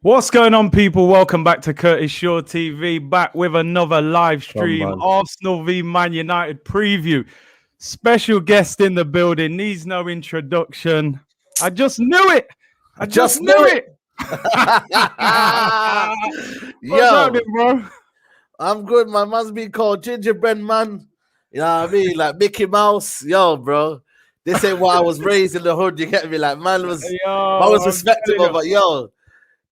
What's going on, people? Welcome back to Curtis Shaw TV, back with another live stream, Arsenal v Man United preview. Special guest in the building, needs no introduction. I just knew it. I just knew it. What's happening, bro? I'm good, man. Man's been called Gingerbread Man. You know what I mean? Like Mickey Mouse. Yo, bro. This ain't what I was raised in the hood. You get me? Like, man was respectable, but yo,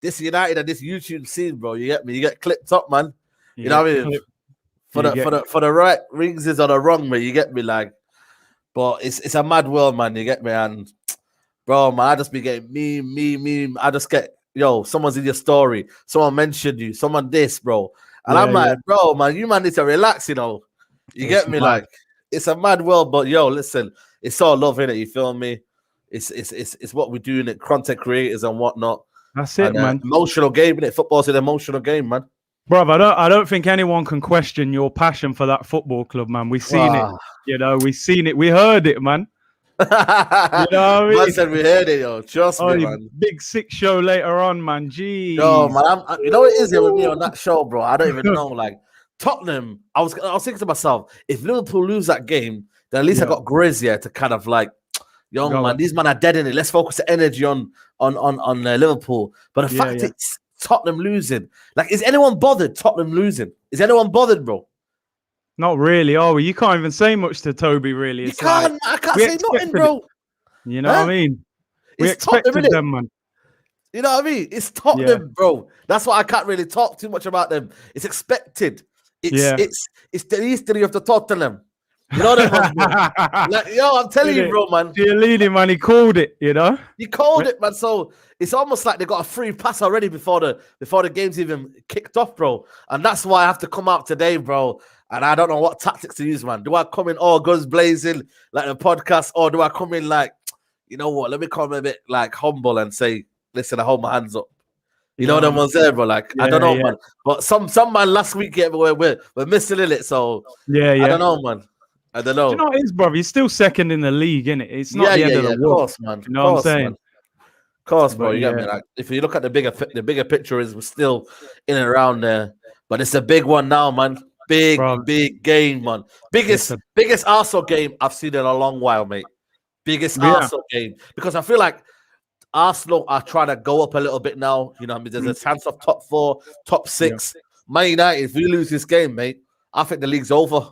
this United and this YouTube scene, bro. You get me? You get clipped up, man. You know what I mean? For the right reasons or the wrong way, you get me? Like, but it's a mad world, man. You get me? And bro, man, I just be getting meme. I just get, yo, someone's in your story, someone mentioned you, someone this, bro. And I'm like, bro, man, you man need to relax, you know. You get me? Like, it's a mad world, but yo, listen, it's all love in it. You feel me? It's what we're doing, it content creators and whatnot. That's it, man. Emotional game, innit? Football's an emotional game, man. Bro, I don't think anyone can question your passion for that football club, man. We've seen it, you know. We've seen it. We heard it, man. You know what I mean? Man said we heard it, yo. Trust me, man. Big six show later on, man. Jeez. Yo, man, you know what it is here with me on that show, bro? I don't even know. Like, Tottenham, I was thinking to myself, if Liverpool lose that game, then at least I got Grazier to kind of like, yo, man, these men are dead in it. Let's focus the energy on Liverpool. But the fact it's Tottenham losing, like, is anyone bothered? Tottenham losing? Is anyone bothered, bro? Not really, are we? You can't even say much to Toby, really. It's I can't say nothing, bro. You know what I mean? We expected them, man. You know what I mean? It's Tottenham, bro. That's why I can't really talk too much about them. It's expected. It's the history of the Tottenham. You know that, like, yo, I'm telling you, bro, man. You're leading, man. He called it, you know. He called it, man. So it's almost like they got a free pass already before the game's even kicked off, bro. And that's why I have to come out today, bro. And I don't know what tactics to use, man. Do I come in all guns blazing like the podcast, or do I come in like, you know what? Let me come a bit like humble and say, listen, I hold my hands up. You know what I'm there, bro. Like, I don't know, man. But some man last week we're missing in it. So I don't know, man. I don't know. Do you know what it is, bro? He's still second in the league, innit? It's not the end of the world. Of course, man. You know what I'm saying? Man. Of course, bro. You get me? Like, if you look at the bigger picture, is we're still in and around there. But it's a big one now, man. Big game, man. Biggest Arsenal game I've seen in a long while, mate. Biggest Arsenal game. Because I feel like Arsenal are trying to go up a little bit now. You know what I mean? There's a chance of top 4, top 6. Man United, if we lose this game, mate, I think the league's over.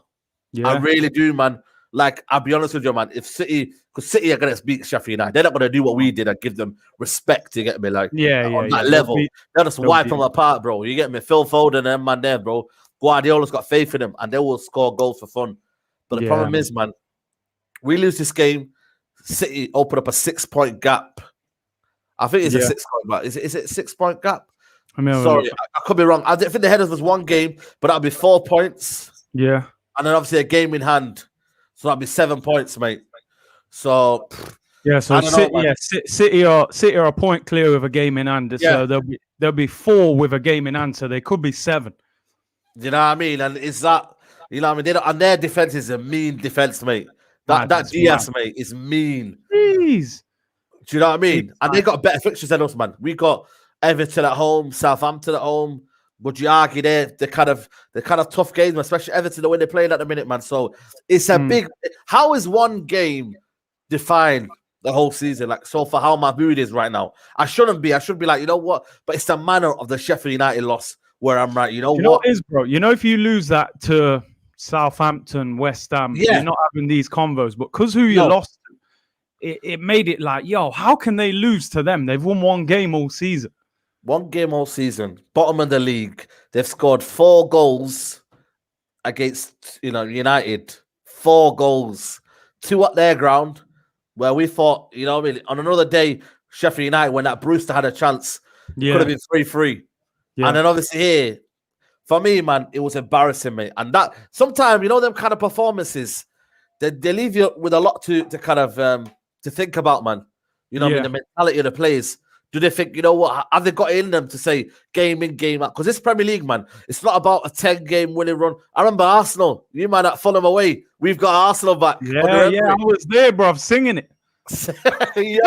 Yeah. I really do, man. Like, I'll be honest with you, man. If because City are going to beat Sheffield United, they're not going to do what we did and give them respect, you get me? Like, on that level. They'll just wipe them apart, bro. You get me? Phil Foden and man there, bro. Guardiola's got faith in them, and they will score goals for fun. But the problem is, man, we lose this game, City open up a 6-point gap. I think it's a 6-point gap. Is it a 6-point gap? I mean, sorry, I could be wrong. I think the headers was 1 game, but that'll be 4 points. Yeah. And then obviously a game in hand. So that'll be 7 points, mate. So City are a point clear with a game in hand. So there'll be 4 with a game in hand. So they could be 7. You know what I mean? And it's that, you know what I mean? And their defense is a mean defense, mate. That Diaz, mate, is mean. Jeez. Do you know what I mean? And they got better fixtures than us, man. We got Everton at home, Southampton at home. Would you argue they're kind of tough games, especially Everton, the way they're playing at the minute, man. So it's a big. How is one game define the whole season? Like, so for how my mood is right now, I shouldn't be. I should be like, you know what? But it's the manner of the Sheffield United loss where I'm right. You know what it is, bro? You know, if you lose that to Southampton, West Ham, you're not having these convos. But because who you lost to, it made it like, yo, how can they lose to them? They've won 1 game all season. 1 game all season, bottom of the league. They've scored 4 goals against, United. 4 goals, 2 at their ground, where we thought, you know what I mean, on another day, Sheffield United, when that Brewster had a chance, could have been 3-3. Yeah. And then obviously here, for me, man, it was embarrassing, mate. And that sometimes, them kind of performances, they leave you with a lot to kind of to think about, man. You know what I mean, the mentality of the players. Do they think, you know what, have they got in them to say game in, game out? Because this Premier League, man, it's not about a 10-game winning run. I remember Arsenal. You might not follow them away. We've got Arsenal back. Yeah, I was there, bro, singing it. I mean,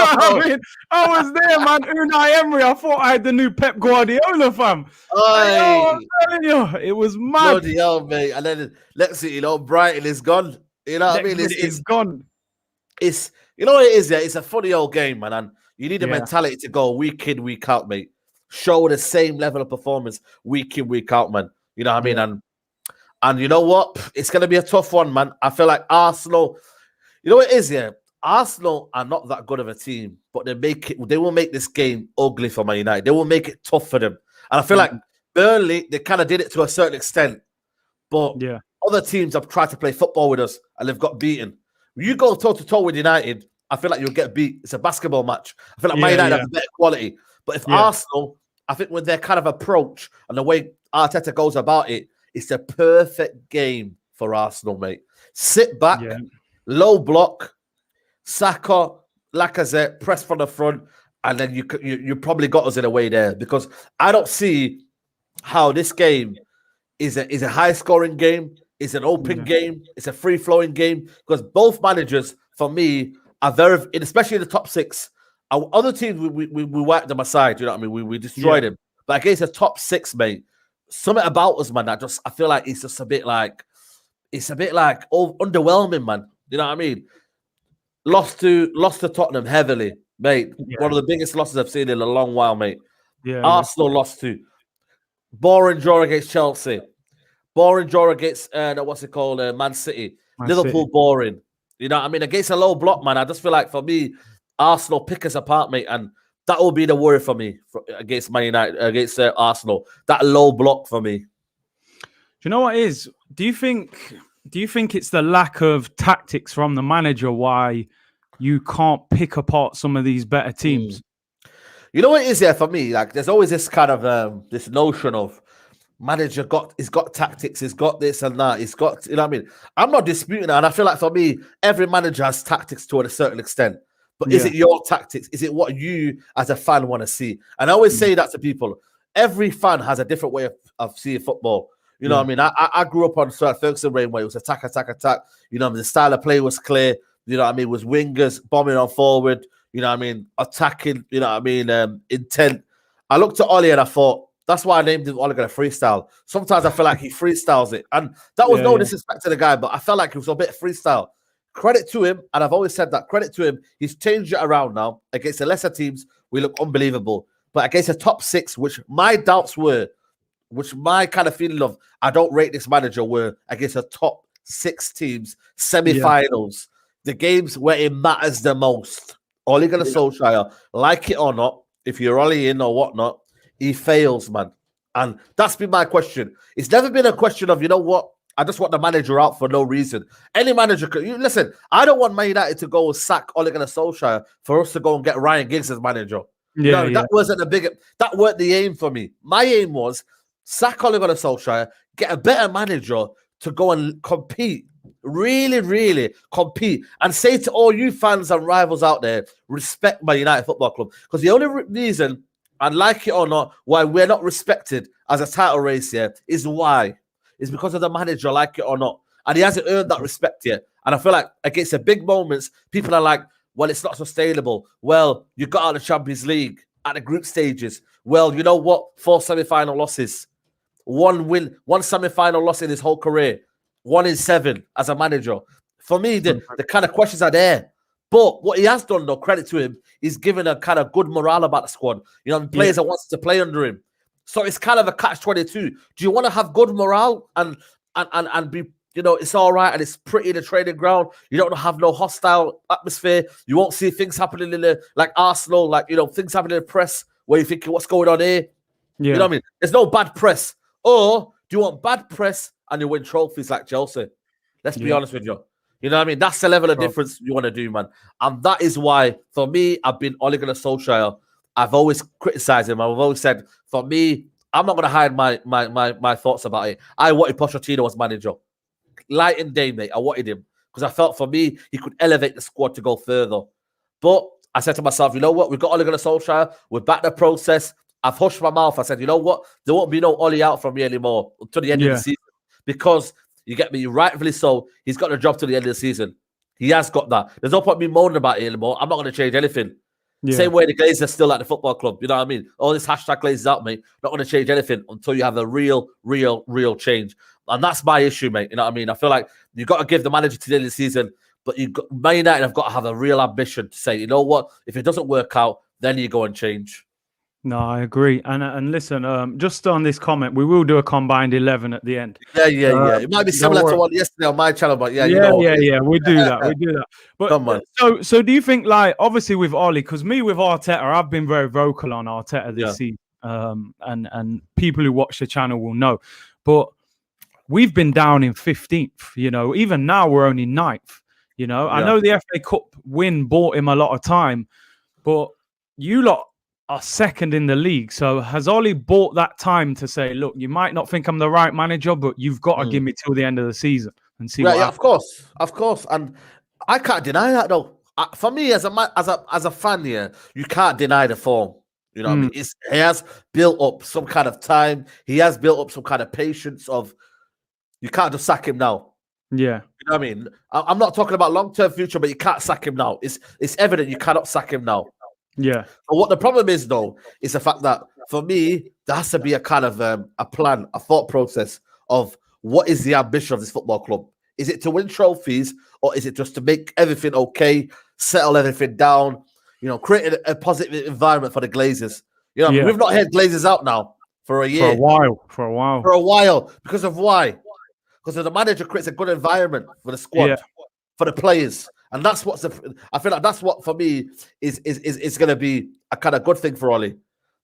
I was there, man. Unai Emery. I thought I had the new Pep Guardiola, fam. I'm telling you, it was mad. Bloody hell, mate. And then let's see, Brighton is gone. You know what I mean? It's gone. It's what it is, yeah. It's a funny old game, man. And you need a mentality to go week in, week out, mate. Show the same level of performance week in, week out, man. You know what I mean? And you know what? It's gonna be a tough one, man. I feel like Arsenal, you know what it is, yeah. Arsenal are not that good of a team, but they will make this game ugly for Man United. They will make it tough for them. And I feel like Burnley, they kind of did it to a certain extent. But other teams have tried to play football with us and they've got beaten. When you go toe-to-toe with United, I feel like you'll get beat. It's a basketball match. I feel like Man United have better quality. But if Arsenal, I think with their kind of approach and the way Arteta goes about it, it's a perfect game for Arsenal, mate. Sit back, low block, Saka, Lacazette, press from the front, and then you probably got us in a way there, because I don't see how this game is a high-scoring game, it's an open game, it's a free-flowing game, because both managers, for me, are very, especially in the top six. Our other teams, we whacked them aside, you know what I mean? We destroyed them. But against the top six, mate, something about us, man, I feel like it's just a bit like underwhelming, man. You know what I mean? Lost to Tottenham heavily, mate. One of the biggest losses I've seen in a long while, mate. Arsenal lost to. Boring draw against Chelsea. Boring draw against Man City. Liverpool, boring. You know what I mean? Against a low block, man, I just feel like for me, Arsenal pick us apart, mate, and that will be the worry for me against Man United, against Arsenal. That low block for me. Do you know what it is? Do you think it's the lack of tactics from the manager why you can't pick apart some of these better teams? You know what it is, for me? Like, there's always this kind of this notion of manager he's got tactics, he's got this and that, he's got, you know what I mean? I'm not disputing that, and I feel like for me, every manager has tactics to a certain extent. But is it your tactics? Is it what you as a fan want to see? And I always say that to people. Every fan has a different way of seeing football. You know what I mean? I grew up on Sir Ferguson reign where it was attack. You know what I mean? The style of play was clear. You know what I mean? It was wingers bombing on forward. You know what I mean? Attacking, you know what I mean? Intent. I looked at Ollie and I thought, that's why I named him Ole Gunnar Freestyle. Sometimes I feel like he freestyles it. And that was no disrespect to the guy, but I felt like it was a bit freestyle. Credit to him, and I've always said that, credit to him. He's changed it around now. Against the lesser teams, we look unbelievable. But against the top six, which my doubts were, which my kind of feeling of, I don't rate this manager, were against the top six teams, semi-finals, the games where it matters the most. Ole Gunnar Solskjaer, like it or not, if you're Ollie in or whatnot, he fails, man. And that's been my question. It's never been a question of, you know what, I just want the manager out for no reason. Any manager could. Listen, I don't want Man United to go sack Ole Gunnar Solskjaer for us to go and get Ryan Giggs as manager. That wasn't that weren't the aim for me. My aim was sack Ole Gunnar Solskjaer, get a better manager to go and compete. Really, really compete. And say to all you fans and rivals out there, respect Man United Football Club. Because the only reason, and like it or not, why we're not respected as a title race here is why. It's because of the manager, like it or not. And he hasn't earned that respect yet. And I feel like against the big moments, people are like, well, it's not sustainable. Well, you got out of the Champions League at the group stages. Well, you know what? 4 semi-final losses. 1 win, 1 semi-final loss in his whole career. 1 in 7 as a manager. For me, the kind of questions are there. But what he has done, though, credit to him, he's given a kind of good morale about the squad. You know, players that wants to play under him. So it's kind of a catch-22. Do you want to have good morale and be, you know, it's all right and it's pretty in the training ground. You don't have no hostile atmosphere. You won't see things happening in the, like Arsenal, like, you know, things happening in the press where you think, what's going on here? You know what I mean? There's no bad press. Or do you want bad press and you win trophies like Chelsea? Let's be honest with you. You know what I mean? That's the level of difference you want to do, man. And that is why, for me, I've been Ole Gunnar Solskjaer. I've always criticized him. I've always said, for me, I'm not going to hide my thoughts about it. I wanted Pochettino as manager. Light and day, mate. I wanted him because I felt for me, he could elevate the squad to go further. But I said to myself, you know what? We've got Ole Gunnar Solskjaer. We're back the process. I've hushed my mouth. I said, you know what? There won't be no Ole out from me anymore until the end of the season. Because, you get me, rightfully so, he's got the job till the end of the season. He has got that. There's no point me moaning about it anymore. I'm not going to change anything. Yeah. Same way the Glazers are still at the football club. You know what I mean? All this hashtag Glazers out, mate. Not going to change anything until you have a real change. And that's my issue, mate. You know what I mean? I feel like you've got to give the manager to the end of the season, but Man United have got to have a real ambition to say, you know what? If it doesn't work out, then you go and change. No, I agree. And listen, just on this comment, we will do a combined 11 at the end. Yeah. It might be similar to one yesterday on my channel, but yeah. We do that. But so do you think, like, obviously with Ollie, because me with Arteta, I've been very vocal on Arteta this season, and people who watch the channel will know. But we've been down in 15th. You know, even now we're only 9th. You know, I know the FA Cup win bought him a lot of time, but you lot are second in the league. So has Ollie bought that time to say, look, you might not think I'm the right manager, but you've got to give me till the end of the season and see what happens. Of course. And I can't deny that, though. For me, as a fan here, you can't deny the form. You know what I mean? He has built up some kind of time. He has built up some kind of patience of, you can't just sack him now. Yeah. You know what I mean? I'm not talking about long-term future, but you can't sack him now. It's evident you cannot sack him now. Yeah. But what the problem is, though, is the fact that for me, there has to be a kind of a plan, a thought process of what is the ambition of this football club? Is it to win trophies, or is it just to make everything okay, settle everything down, you know, create a positive environment for the Glazers? You know, I mean, we've not had Glazers out now for a year. For a while. Because of why? Because the manager creates a good environment for the squad, for the players. And that's I feel like that's what for me is going to be a kind of good thing for Ollie.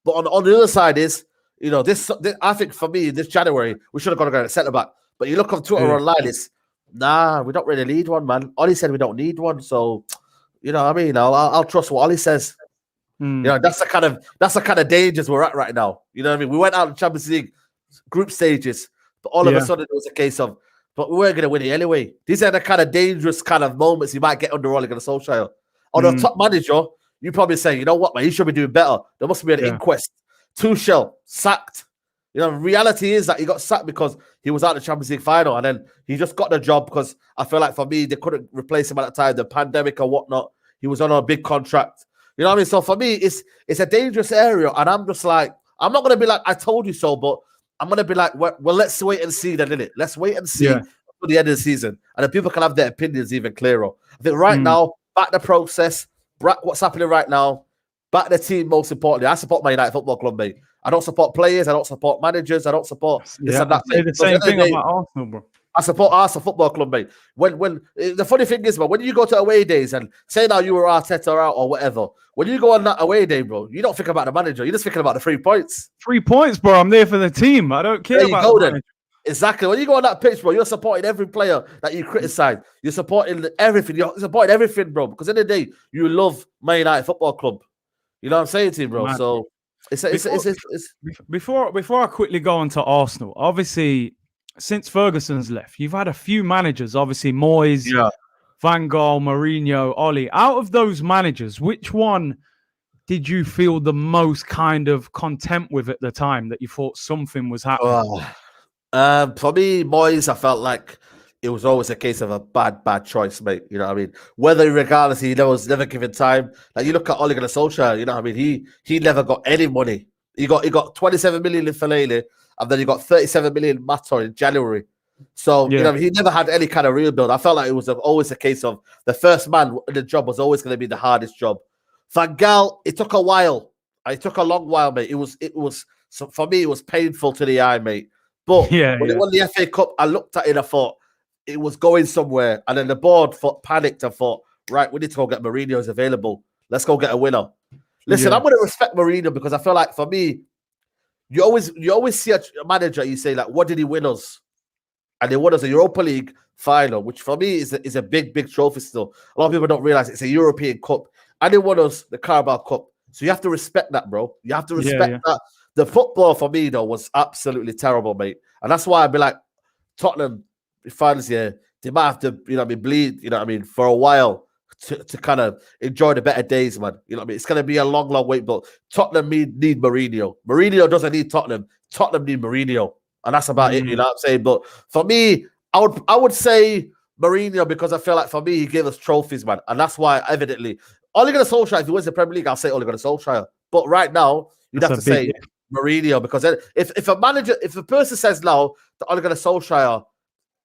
But on the other side is, you know, this I think for me this January we should have got to go and centre back. But you look on Twitter online, it's we don't really need one, man. Ollie said we don't need one, so you know what I mean. I'll trust what Ollie says. You know, that's the kind of dangers we're at right now. You know what I mean? We went out in Champions League group stages, but all of a sudden it was a case of, but we weren't going to win it anyway. These are the kind of dangerous kind of moments you might get under Ole Gunnar Solskjaer. On a top manager, you probably say, you know what, man, he should be doing better. There must be an inquest. Tuchel, sacked. You know, reality is that he got sacked because he was out of the Champions League final, and then he just got the job because I feel like for me, they couldn't replace him at the time, the pandemic or whatnot. He was on a big contract. You know what I mean? So for me, it's a dangerous area, and I'm just like, I'm not going to be like, I told you so, but I'm going to be like, well, let's wait and see then, innit? Let's wait and see until the end of the season. And then people can have their opinions even clearer. I think right now, back the process, what's happening right now, back the team most importantly. I support My United Football Club, mate. I don't support players. I don't support managers. I don't support this and that. The same thing about Arsenal, bro. I support Arsenal Football Club, mate. When the funny thing is, man, when you go to away days and say now you were Arteta out or whatever, when you go on that away day, bro, you don't think about the manager. You're just thinking about the 3 points. 3 points, bro. I'm there for the team. I don't care about the manager. Exactly. When you go on that pitch, bro, you're supporting every player that you criticize. You're supporting everything. You're supporting everything, bro. Because in the day, you love Man United Football Club. You know what I'm saying to you, bro? Man. So it's before I quickly go on to Arsenal, obviously, since Ferguson's left, you've had a few managers, obviously Moyes, Van Gaal, Mourinho, Ollie. Out of those managers, which one did you feel the most kind of content with at the time that you thought something was happening? For me, Moyes, I felt like it was always a case of a bad choice, mate. You know what I mean? Whether regardless, he was never given time. Like you look at Ole Gunnar Solskjaer, you know what I mean? He never got any money. He got 27 million in Fellaini, and then he got 37 million Mato in January. So you know, he never had any kind of real build. I felt like it was always a case of the first man in the job was always going to be the hardest job. Van Gaal, it took a while. It took a long while, mate. It was so for me, it was painful to the eye, mate. But when they won the FA Cup, I looked at it and I thought it was going somewhere. And then the board panicked and thought, right, we need to go get Mourinho is available. Let's go get a winner. Listen, I'm going to respect Mourinho because I feel like for me, you always see a manager, you say, like, what did he win us? And they won us a Europa League final, which for me is a big trophy still. A lot of people don't realize it's a European Cup. And they won us the Carabao Cup. So you have to respect that, bro. You have to respect that. The football for me, though, was absolutely terrible, mate. And that's why I'd be like, Tottenham, finals year, they might have to, you know what I mean, bleed, you know what I mean, for a while to kind of enjoy the better days, man. You know what I mean? It's going to be a long wait, but Tottenham need Mourinho. Mourinho doesn't need Tottenham. Tottenham need Mourinho. And that's about it, you know what I'm saying? But for me, I would say Mourinho, because I feel like for me, he gave us trophies, man. And that's why, evidently, Ole Gunnar Solskjaer, if he wins the Premier League, I'll say Ole Gunnar Solskjaer. But right now, you'd have to say Mourinho, because if a person says now that Ole Gunnar Solskjaer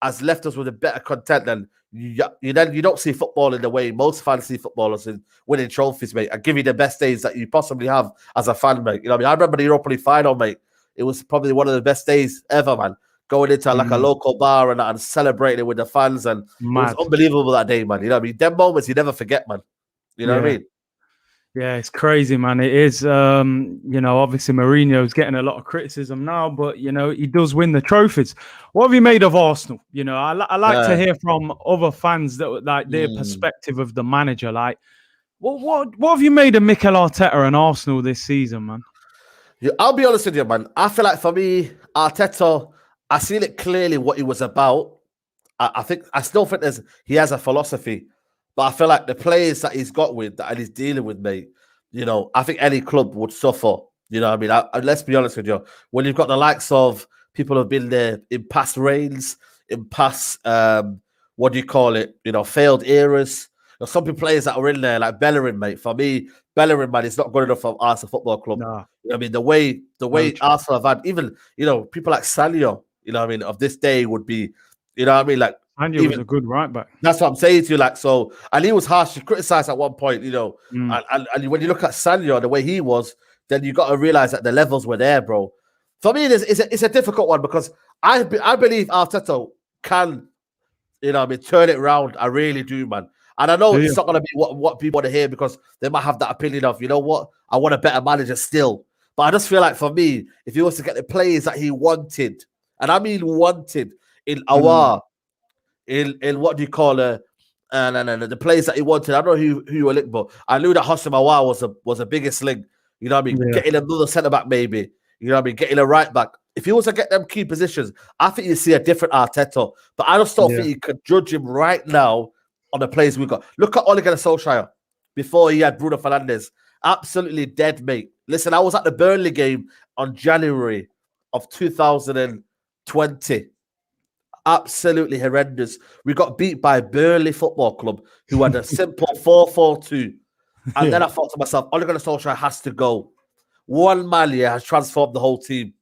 has left us with a better content, then you don't see football in the way most fans see footballers in winning trophies, mate, and give you the best days that you possibly have as a fan, mate. You know what I mean? I remember the Europa League final, mate. It was probably one of the best days ever, man. Going into like a local bar and celebrating with the fans, and it was unbelievable that day, man. You know what I mean? Them moments you never forget, man. You know what I mean? Yeah, it's crazy, man. It is. Obviously Mourinho's getting a lot of criticism now, but he does win the trophies. What have you made of Arsenal? I like to hear from other fans that like their perspective of the manager. Like, what have you made of Mikel Arteta and Arsenal this season, man? Yeah, I'll be honest with you, man. I feel like for me, Arteta, I seen it clearly what he was about. I still think he has a philosophy. But I feel like the players that he's got with, that he's dealing with, mate, I think any club would suffer. You know what I mean? Let's be honest with you. When you've got the likes of people who've been there in past reigns, in past, failed eras. There's some players that are in there, like Bellerin, mate. For me, Bellerin, man, is not good enough for Arsenal Football Club. Nah. I mean, the way Arsenal have had, even, people like Sanyo, of this day would be, like, and he was a good right back. That's what I'm saying to you. Like, so, and he was harshly criticized at one point, and when you look at Sanyo, the way he was, then you got to realize that the levels were there, bro. For me, it's a difficult one because I believe Arteta can, turn it around. I really do, man. And I know it's not going to be what people want to hear because they might have that opinion of, you know what, I want a better manager still. But I just feel like for me, if he was to get the players that he wanted, and I mean wanted, in Awar, in what do you call the players that he wanted. I don't know who you were linked, but I knew that Hossam Awar was a biggest link. You know what I mean? Yeah. Getting another centre back, maybe. You know what I mean? Getting a right back. If he was to get them key positions, I think you see a different Arteta. But I just don't think you could judge him right now on the players we got. Look at Ole Gunnar Solskjaer before he had Bruno Fernandez. Absolutely dead, mate. Listen, I was at the Burnley game on January of 2020. Absolutely horrendous. We got beat by Burnley Football Club, who had a simple 4-4-2. And then I thought to myself, Ole Gunnar Solskjaer has to go. One man here has transformed the whole team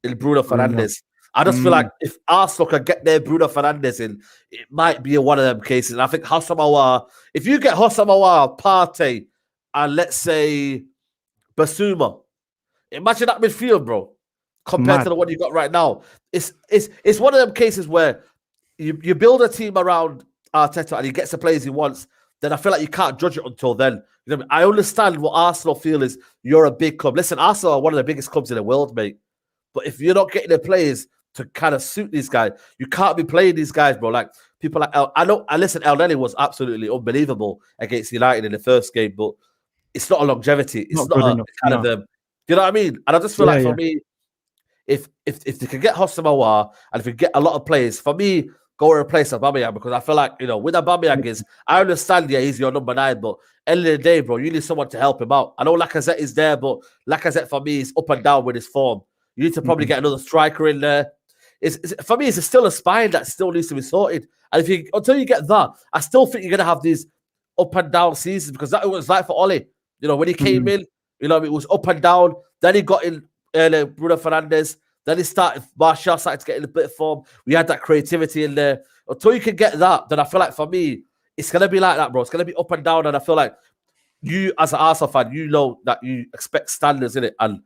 in Bruno Fernandez. I just feel like if Arsenal can get their Bruno Fernandez in, it might be one of them cases. And I think Hossam Awar, if you get Hossam Awar, Partey, and let's say Basuma, imagine that midfield, bro. Compared to the one you got right now, it's one of them cases where you build a team around Arteta and he gets the players he wants. Then I feel like you can't judge it until then. You know what I mean? I understand what Arsenal feel is you're a big club. Listen, Arsenal are one of the biggest clubs in the world, mate. But if you're not getting the players to kind of suit these guys, you can't be playing these guys, bro. Like people like listen, El Neni was absolutely unbelievable against United in the first game, but it's not a longevity. It's not a kind of them. You know what I mean? And I just feel like for me, if they can get Hossam Awar and if you get a lot of players, for me, go and replace Aubameyang, because I feel like, with Aubameyang I understand, he's your number 9, but end of the day, bro, you need someone to help him out. I know Lacazette is there, but Lacazette for me is up and down with his form. You need to probably get another striker in there. For me, it's still a spine that still needs to be sorted. And until you get that, I still think you're going to have these up and down seasons, because that was like for Ole. When he came in, it was up and down. Then he got in Bruno Fernandez. Then Martial started to get in a bit of form. We had that creativity in there. Until you can get that, then I feel like for me, it's going to be like that, bro. It's going to be up and down. And I feel like you, as an Arsenal fan, you know that you expect standards in it. And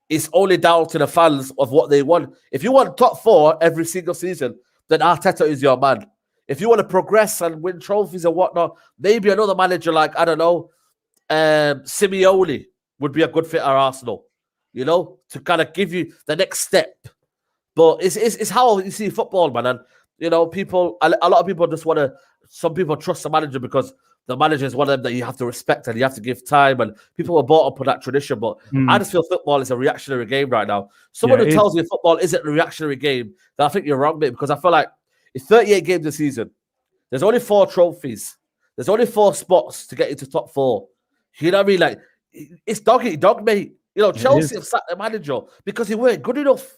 it's only down to the fans of what they want. If you want top 4 every single season, then Arteta is your man. If you want to progress and win trophies and whatnot, maybe another manager like, I don't know, Simeone would be a good fit at Arsenal. To kind of give you the next step. But it's how you see football, man. And, a lot of people just want to, some people trust the manager because the manager is one of them that you have to respect and you have to give time. And people were brought up with that tradition. But I just feel football is a reactionary game right now. Someone who tells me football isn't a reactionary game, then I think you're wrong, mate. Because I feel like it's 38 games a season. There's only 4 trophies. There's only 4 spots to get into top 4. You know what I mean? Like, it's dog, mate. Chelsea have sacked the manager because he weren't good enough.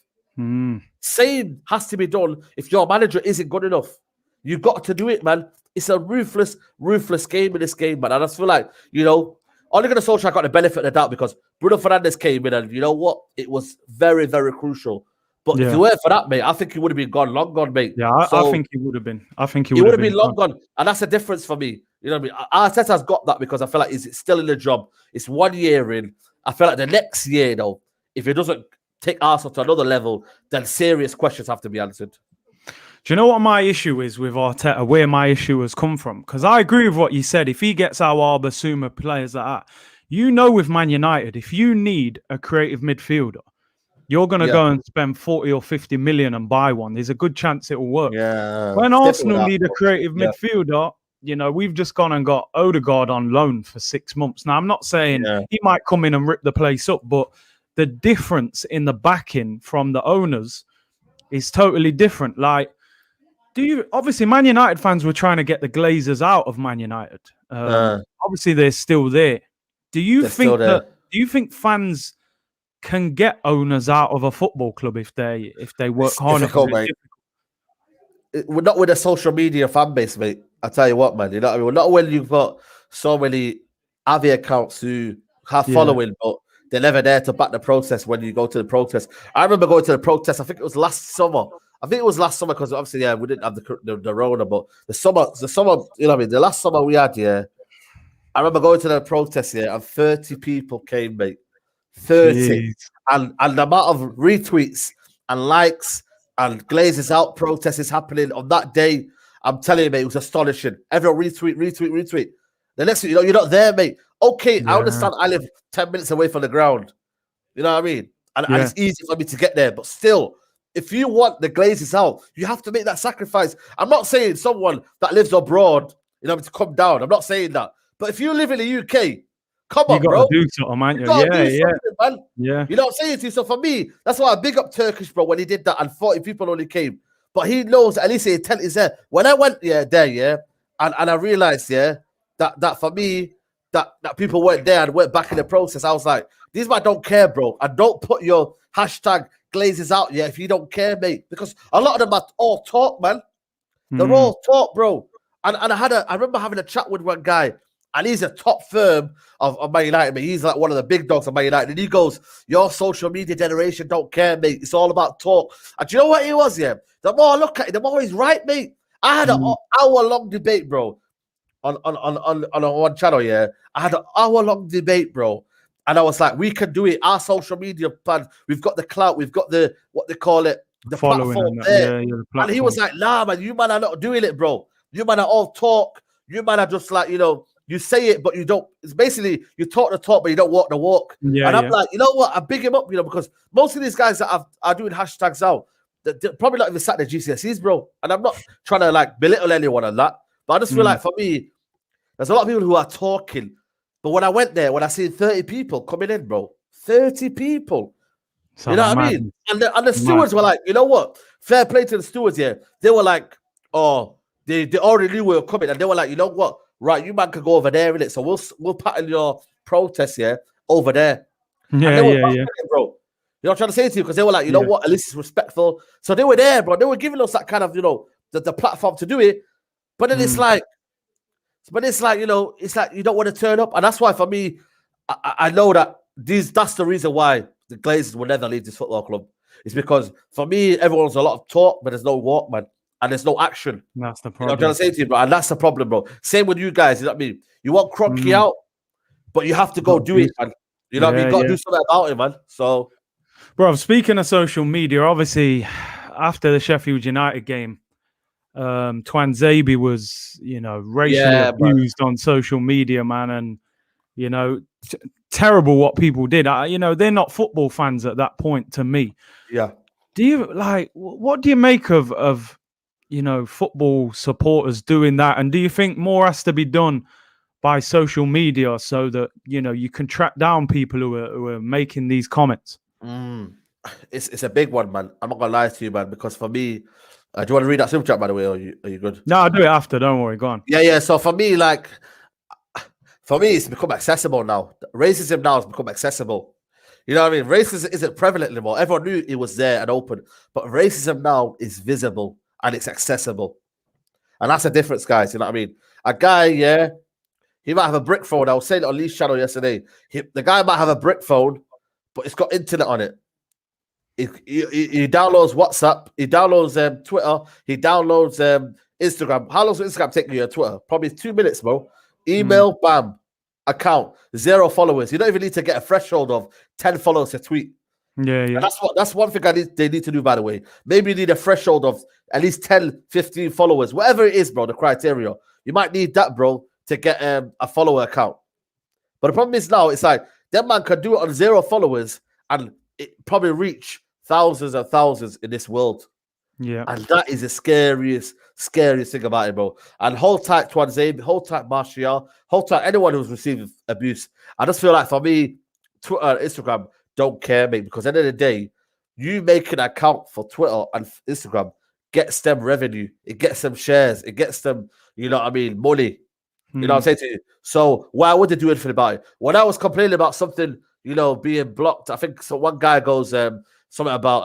Same has to be done if your manager isn't good enough. You've got to do it, man. It's a ruthless game in this game, man. And I just feel like, Ole Gunnar Solskjaer got the benefit of the doubt because Bruno Fernandez came in, and you know what? It was very, very crucial. But if it weren't for that, mate, I think he would have been gone, long gone, mate. Yeah, I think he would have been. I think he would have been long gone. And that's the difference for me. You know what I mean? Arteta's got that because I feel like he's still in the job. It's 1 year in. I feel like the next year, though, if he doesn't take Arsenal to another level, then serious questions have to be answered. Do you know what my issue is with Arteta, where my issue has come from? Because I agree with what you said. If he gets our Basuma players like that, with Man United, if you need a creative midfielder, you're going to go and spend 40 or 50 million and buy one. There's a good chance it will work. Yeah. When Arsenal need a creative midfielder, we've just gone and got Odegaard on loan for 6 months. Now, I'm not saying he might come in and rip the place up, but the difference in the backing from the owners is totally different. Like, obviously, Man United fans were trying to get the Glazers out of Man United. Obviously, they're still there. Do you think fans can get owners out of a football club if they work hard? Difficult, mate. We're not with a social media fan base, mate. I tell you what, man. You know what I mean? We're not when you've got so many Avi accounts who have following, but they're never there to back the process when you go to the protest. I remember going to the protest. I think it was last summer. Because obviously, we didn't have the Rona, but the summer, you know what I mean? The last summer we had, I remember going to the protest, and 30 people came, mate. 30. And the amount of retweets and likes and Glazers out protests is happening on that day. I'm telling you, mate, it was astonishing. Everyone retweet. The next thing, you're not there, mate. Okay, I understand I live 10 minutes away from the ground. You know what I mean? And it's easy for me to get there, but still, if you want the Glazers out, you have to make that sacrifice. I'm not saying someone that lives abroad, to come down. I'm not saying that. But if you live in the UK, come on, bro. You got to do something, man. Man. Yeah. You know what I'm saying to you? So for me, that's why I big up Turkish, bro, when he did that and 40 people only came. But he knows, at least the intent is there. When I went there, and I realized, that for me, that people weren't there and went back in the process, I was like, these man don't care, bro. And don't put your hashtag Glazers out if you don't care, mate. Because a lot of them are all talk, man. They're all talk, bro. And I remember having a chat with one guy, and he's a top firm of Man United, mate. He's like one of the big dogs of Man United. And he goes, your social media generation don't care, mate. It's all about talk. And do you know what he was, The more I look at it, the more he's right, mate. I had an hour-long debate, bro, on one channel, I had an hour-long debate, bro. And I was like, we can do it. Our social media plan, we've got the clout, we've got the, what they call it, the platform there. The platform. And he was like, nah, man, you man are not doing it, bro. You man are all talk. You man are just like, you say it, but you don't. It's basically, you talk the talk, but you don't walk the walk. And I'm like, you know what? I big him up, because most of these guys that are doing hashtags out, they're probably not even sat their GCSEs, bro. And I'm not trying to belittle anyone on that. But I just feel like for me, there's a lot of people who are talking. But when I went there, when I seen 30 people coming in, bro, 30 people. You know what I mean? And the stewards were like, you know what? Fair play to the stewards here. They were like, oh, they already knew we were coming. And they were like, you know what? Right, you man could go over there, innit? So we'll pattern your protest over there. Yeah. Bro. You know what I'm trying to say to you? Because they were like, you know what? At least it's respectful. So they were there, bro. They were giving us that kind of, the platform to do it. But then it's like, it's like you don't want to turn up. And that's why for me, I know that that's the reason why the Glazers will never leave this football club. It's because for me, everyone's a lot of talk, but there's no walk, man. And there's no action. That's the problem. You know what I'm trying to say to you, bro. And that's the problem, bro. Same with you guys. You know what I mean? You want Kroenke out, but you have to go do it, man. You know what I mean? You got to do something about it, man. So, bro, speaking of social media, obviously, after the Sheffield United game, Twanzebe was, racially abused on social media, man. And, terrible what people did. They're not football fans at that point to me. Yeah. Do you, what do you make of football supporters doing that? And do you think more has to be done by social media so that, you can track down people who are making these comments? It's a big one, man. I'm not going to lie to you, man, because for me, do you want to read that super chat, by the way, or are you good? No, I'll do it after. Don't worry. Go on. Yeah. So for me, it's become accessible now. Racism now has become accessible. You know what I mean? Racism isn't prevalent anymore. Everyone knew it was there and open, but racism now is visible and it's accessible. And that's the difference, guys. You know what I mean? A guy, yeah, he might have a brick phone. I was saying it on Lee's channel yesterday. The guy might have a brick phone, but it's got internet on it. He downloads WhatsApp. He downloads Twitter. He downloads Instagram. How long does Instagram take you on Twitter? Probably 2 minutes, bro. Email, bam. Account, 0 followers. You don't even need to get a threshold of 10 followers to tweet. Yeah. And that's one thing they need to do, by the way. Maybe you need a threshold of at least 10, 15 followers. Whatever it is, bro, the criteria. You might need that, bro, to get a follower account. But the problem is now, it's like, that man can do it on 0 followers and it probably reach thousands and thousands in this world. Yeah. And that is the scariest thing about it, bro. And hold tight, Twanzebe, hold tight, Martial, hold tight, anyone who's receiving abuse. I just feel like, for me, Twitter and Instagram don't care, mate, because at the end of the day, you make an account for Twitter and Instagram gets them revenue, it gets them shares, it gets them, you know what I mean, money. You know what I'm saying to you? So why would they do anything about it? When I was complaining about something, you know, being blocked, I think so one guy goes something about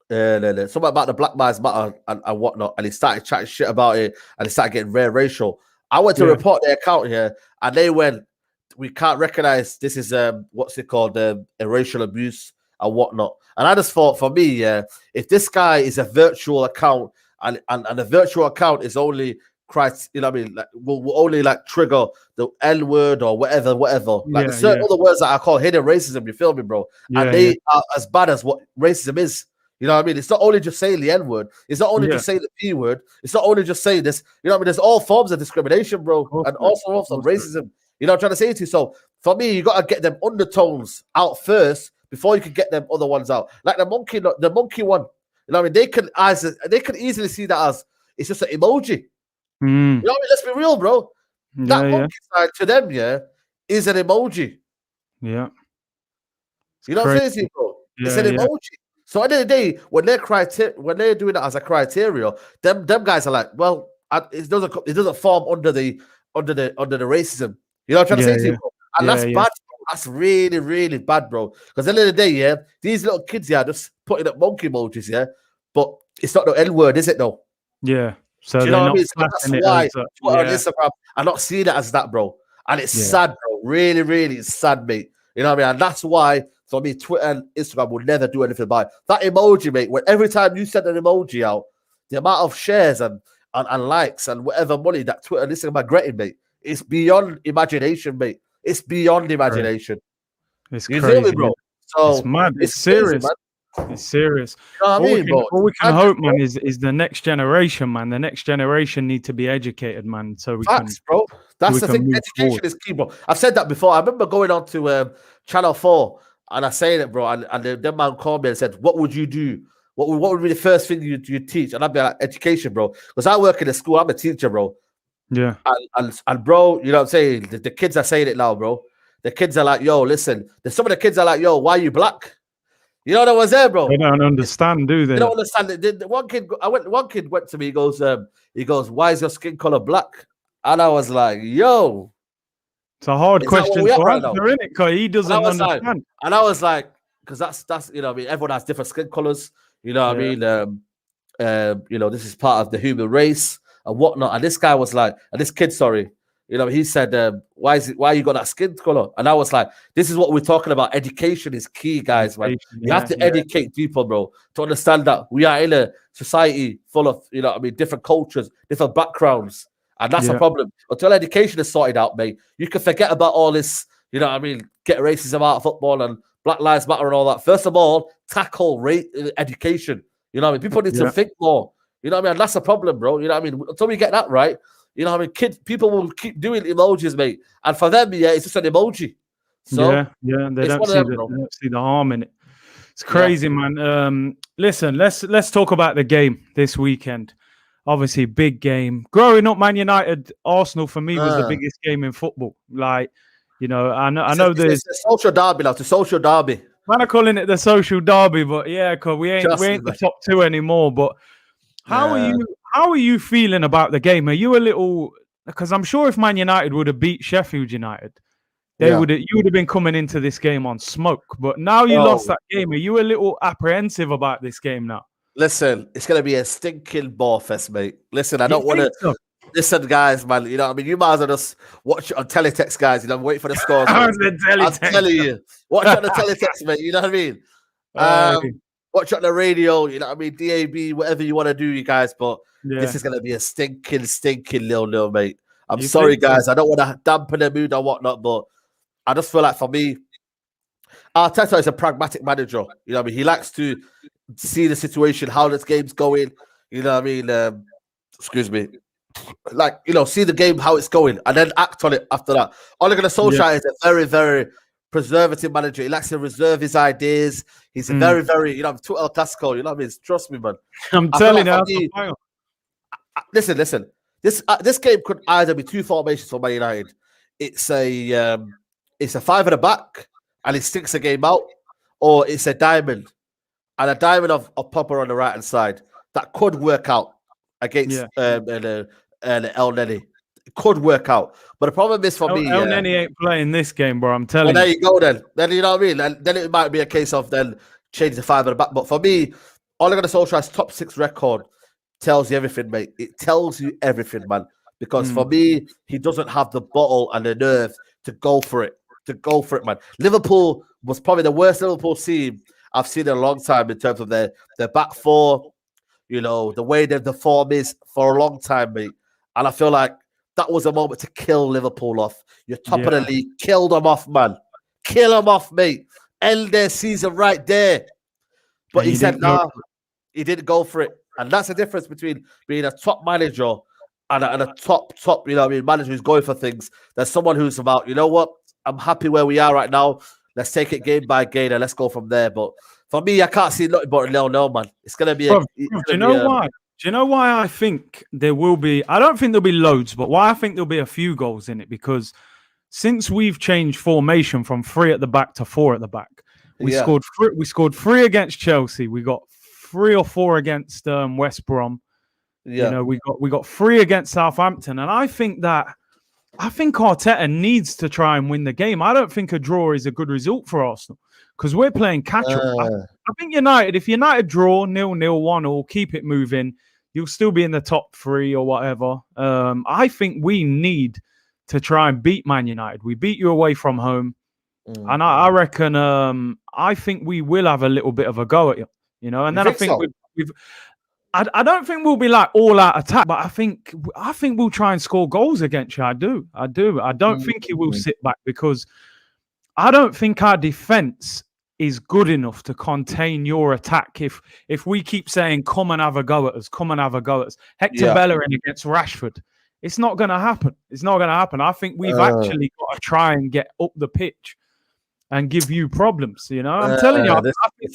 the Black Lives Matter and whatnot, and he started chatting shit about it, and he started getting racial. I went to report their account here, and they went, we can't recognize this is what's it called, a racial abuse and whatnot. And I just thought, for me, if this guy is a virtual account and a virtual account is only you know what I mean, like, will only like trigger the N word or whatever. Like certain other words that I call hidden racism, you feel me, bro? And they are as bad as what racism is. You know what I mean? It's not only just saying the N word. It's not only just saying the P word. It's not only just saying this. You know what I mean? There's all forms of discrimination, bro, and all forms of racism. You know what I'm trying to say to you? So for me, you got to get them undertones out first before you can get them other ones out. Like the monkey one. You know what I mean? They can easily see that as it's just an emoji. You know what I mean? Let's be real, bro. That monkey side to them, is an emoji. Yeah. You know what I'm saying to you, bro? It's an emoji. So at the end of the day, when they're doing that as a criteria, them guys are like, well, it doesn't form under the racism. You know what I'm trying to say to you, bro? And that's bad. Bro. That's really, really bad, bro. Because at the end of the day, these little kids are just putting up monkey emojis, but it's not the N word, is it though? Yeah. So do you know what I mean? So that's why Twitter and Instagram are not seeing it as that, bro. And it's sad, bro. Really, really, it's sad, mate. You know what I mean? And that's why, for me, Twitter and Instagram will never do anything about it. That emoji, mate, when every time you send an emoji out, the amount of shares and likes and whatever money that Twitter and Instagram are getting, mate, it's beyond imagination, mate. It's beyond imagination. It's you crazy, feel me, bro? So it's mad. It's serious. Crazy, it's serious. You know what I mean, all we can hope, man, is the next generation, man. The next generation need to be educated, man. So we can, bro. That's the thing. Education is key, bro. I've said that before. I remember going on to Channel 4 and I saying it, bro. And the man called me and said, "What would you do? What would be the first thing you teach?" And I'd be like, "Education, bro." Because I work in a school. I'm a teacher, bro. Yeah. And bro, you know what I'm saying? The kids are saying it now, bro. The kids are like, "Yo, listen." Some of the kids are like, "Yo, why are you black?" You know that was there, bro. They don't understand, do they? They don't understand it. One kid went to me. He goes, "Why is your skin color black?" And I was like, "Yo, it's a hard question to answer, isn't it? Because he doesn't understand." Like, and I was like, "Because that's you know, what I mean, everyone has different skin colors. You know what I mean? You know, this is part of the human race and whatnot." And this guy was like, and this kid, sorry. You know, he said, why you got that skin color? And I was like, this is what we're talking about. Education is key, guys, man. You have to educate people, bro, to understand that we are in a society full of, you know what I mean, different cultures, different backgrounds. And that's a problem. Until education is sorted out, mate, you can forget about all this, you know what I mean, get racism out of football and Black Lives Matter and all that. First of all, tackle education. You know what I mean? People need to think more. You know what I mean? And that's a problem, bro. You know what I mean? Until we get that right, you know what I mean? People will keep doing emojis, mate. And for them, it's just an emoji. So, they don't see the harm in it. It's crazy, man. Listen, let's talk about the game this weekend. Obviously, big game. Growing up, Man United, Arsenal, for me, was the biggest game in football. Like, you know, I know there's a social derby now. It's a social derby. Man, I'm calling it the social derby, but because we ain't the top two anymore. But how are you feeling about the game? Are you a little, because I'm sure if Man United would have beat Sheffield United, you would have been coming into this game on smoke. But now you lost that game. Are you a little apprehensive about this game now? Listen, it's going to be a stinking ball fest, mate. Listen, I don't want to... So? Listen, guys, man, you know what I mean? You might as well just watch it on teletext, guys. You know, wait for the scores. I'm telling you. Watch it on the teletext, mate. You know what I mean? Watch it on the radio. You know what I mean? DAB, whatever you want to do, you guys. But this is going to be a stinking 0-0, mate. I'm sorry, guys. I don't want to dampen the mood or whatnot, but I just feel like for me, Arteta is a pragmatic manager. You know what I mean? He likes to see the situation, how this game's going. You know what I mean? Excuse me. Like, you know, see the game, how it's going, and then act on it after that. Ole Gunnar Solskjaer is a very, very preservative manager. He likes to reserve his ideas. He's a very, very, you know, to El Clasico, you know what I mean? Trust me, man. I'm telling you. Listen. This game could either be two formations for Man United. It's a 5 at the back, and it sticks a game out, or it's a diamond, and a diamond of Popper on the right-hand side. That could work out against El Neni. It could work out. But the problem is for me... El Neni ain't playing this game, bro. I'm telling you. There you go, then. Then you know what I mean? And then it might be a case of then change the 5 at the back. But for me, Ole Gunnar Solskjaer's top 6 record tells you everything, mate. It tells you everything, man. Because for me, he doesn't have the bottle and the nerve to go for it. Man. Liverpool was probably the worst Liverpool team I've seen in a long time in terms of their back four, you know, the way that the form is for a long time, mate. And I feel like that was a moment to kill Liverpool off. You're top of the league. Kill them off, man. Kill them off, mate. End their season right there. But he said, nah, he didn't go for it. And that's the difference between being a top manager and a top, you know what I mean, manager who's going for things. There's someone who's about, you know what, I'm happy where we are right now. Let's take it game by game and let's go from there. But for me, I can't see nothing but a 0-0, man. It's going to be... Do you know why? Do you know why I think there will be... I don't think there'll be loads, but why I think there'll be a few goals in it, because since we've changed formation from 3 at the back to 4 at the back, we scored 3 against Chelsea. We got 3 or 4 against West Brom. You know, we got 3 against Southampton. And I think Arteta needs to try and win the game. I don't think a draw is a good result for Arsenal, because we're playing catch-up. I think if United draw 0-0, 1-1, keep it moving, you'll still be in the top 3 or whatever. I think we need to try and beat Man United. We beat you away from home. And I reckon, I think we will have a little bit of a go at you, you know. And then I think I don't think we'll be like all out attack, but I think we'll try and score goals against you. I do. I don't think he will sit back, because I don't think our defense is good enough to contain your attack. If we keep saying, come and have a go at us, Hector Bellerin against Rashford, it's not going to happen. I think we've actually got to try and get up the pitch and give you problems, you know. I'm telling you.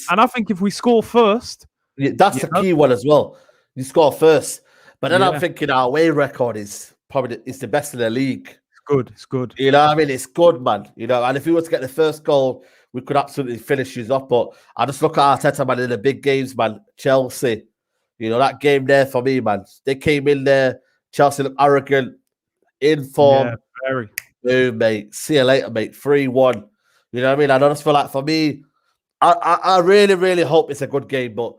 I think if we score first... that's the key one as well. You score first. But then I'm thinking our away record is probably the best in the league. It's good. You know what I mean? It's good, man. You know, and if we were to get the first goal, we could absolutely finish you up. But I just look at Arteta, man, in the big games, man. Chelsea, you know, that game there for me, man. They came in there. Chelsea looked arrogant, in form. Yeah, very. Boom, mate. See you later, mate. 3-1. You know what I mean? I just feel like for me, I really, really hope it's a good game. But